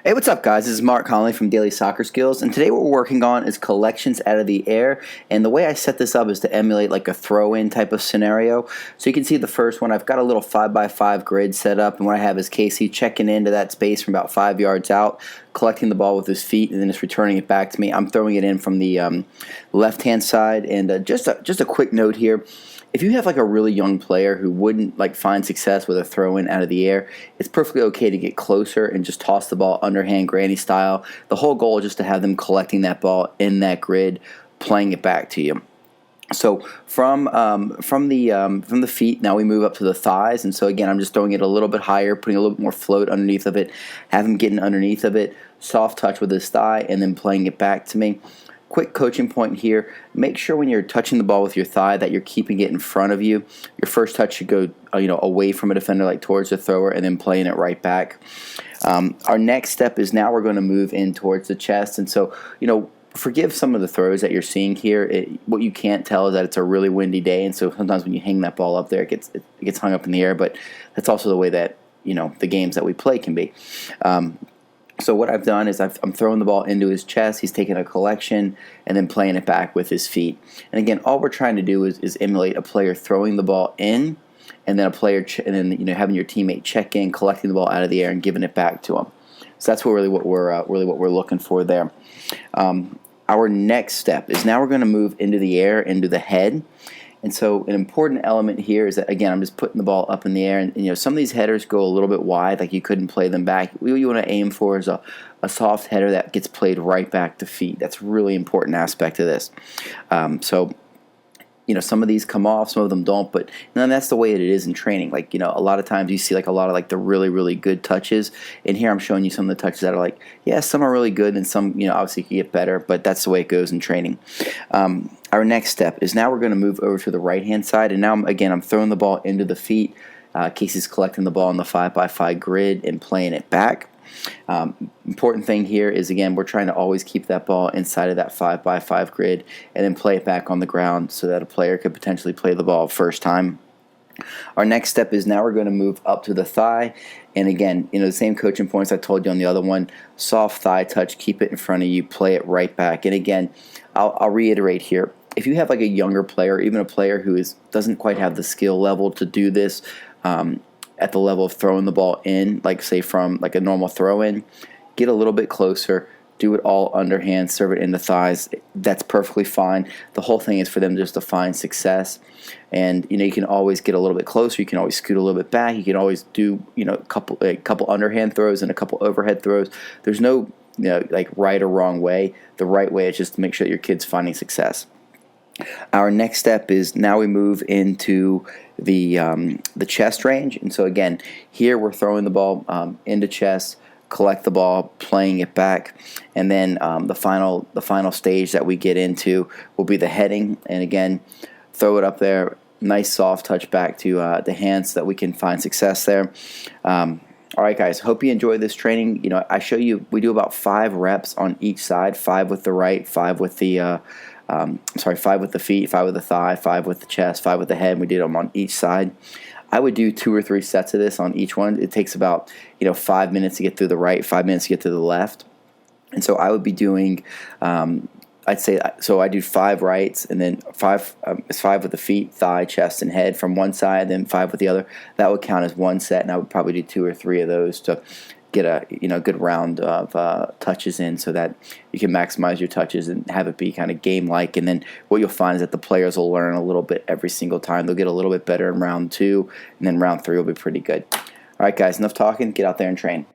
Hey, what's up, guys? This is Mark Conley from Daily Soccer Skills, and today what we're working on is collections out of the air. And the way I set this up is to emulate like a throw-in type of scenario. So you can see the first one, I've got a little 5x5 grid set up, and what I have is Casey checking into that space from about 5 yards out, collecting the ball with his feet, and then just returning it back to me. I'm throwing it in from the left-hand side, and just a quick note here. If you have like a really young player who wouldn't like find success with a throw-in out of the air, it's perfectly okay to get closer and just toss the ball underhand granny style. The whole goal is just to have them collecting that ball in that grid, playing it back to you. So from the feet, now we move up to the thighs, and so again, I'm just throwing it a little bit higher, putting a little bit more float underneath of it, have him getting underneath of it, soft touch with his thigh, and then playing it back to me. Quick coaching point here, make sure when you're touching the ball with your thigh that you're keeping it in front of you. Your first touch should go away from a defender, like towards the thrower, and then playing it right back. Our next step is now we're going to move in towards the chest, and so forgive some of the throws that you're seeing here. What you can't tell is that it's a really windy day, and so sometimes when you hang that ball up there, it gets hung up in the air, but that's also the way that the games that we play can be. So what I've done is I'm throwing the ball into his chest. He's taking a collection and then playing it back with his feet. And again, all we're trying to do is emulate a player throwing the ball in, and then and then having your teammate check in, collecting the ball out of the air, and giving it back to him. So that's what we're looking for there. Our next step is now we're going to move into the air, into the head. And so an important element here is that, again, I'm just putting the ball up in the air. And some of these headers go a little bit wide, like you couldn't play them back. What you want to aim for is a soft header that gets played right back to feet. That's a really important aspect of this. Some of these come off, some of them don't, but that's the way it is in training. Like, a lot of times you see like a lot of like the really, really good touches. And here I'm showing you some of the touches that are like, yeah, some are really good and some, obviously can get better, but that's the way it goes in training. Our next step is now we're going to move over to the right-hand side, and now, I'm throwing the ball into the feet. Casey's collecting the ball on the 5x5 grid and playing it back. Important thing here is, again, we're trying to always keep that ball inside of that 5x5 grid and then play it back on the ground so that a player could potentially play the ball first time. Our next step is now we're going to move up to the thigh, and again, the same coaching points I told you on the other one. Soft thigh touch, keep it in front of you, play it right back. And again, I'll reiterate here. If you have like a younger player, even a player who doesn't quite have the skill level to do this at the level of throwing the ball in, like say from like a normal throw-in, get a little bit closer, do it all underhand, serve it in the thighs. That's perfectly fine. The whole thing is for them just to find success. And you can always get a little bit closer. You can always scoot a little bit back. You can always do a couple underhand throws and a couple overhead throws. There's no like right or wrong way. The right way is just to make sure that your kid's finding success. Our next step is now we move into the chest range, and so again, here we're throwing the ball into chest, collect the ball, playing it back, and then the final stage that we get into will be the heading, and again, throw it up there, nice soft touch back to the hands so that we can find success there. All right, guys, hope you enjoyed this training. I show you, we do about 5 reps on each side, 5 with the right, 5 with the 5 with the feet, 5 with the thigh, 5 with the chest, 5 with the head. We did them on each side. I would do 2 or 3 sets of this on each one. It takes about 5 minutes to get through the right, 5 minutes to get to the left. And so I would be doing, I'd say, so I do 5 rights, and then 5 with the feet, thigh, chest, and head from one side, then 5 with the other. That would count as one set, and I would probably do 2 or 3 of those to get a good round of touches in, so that you can maximize your touches and have it be kind of game-like. And then what you'll find is that the players will learn a little bit every single time. They'll get a little bit better in round 2, and then round 3 will be pretty good. All right, guys, enough talking. Get out there and train.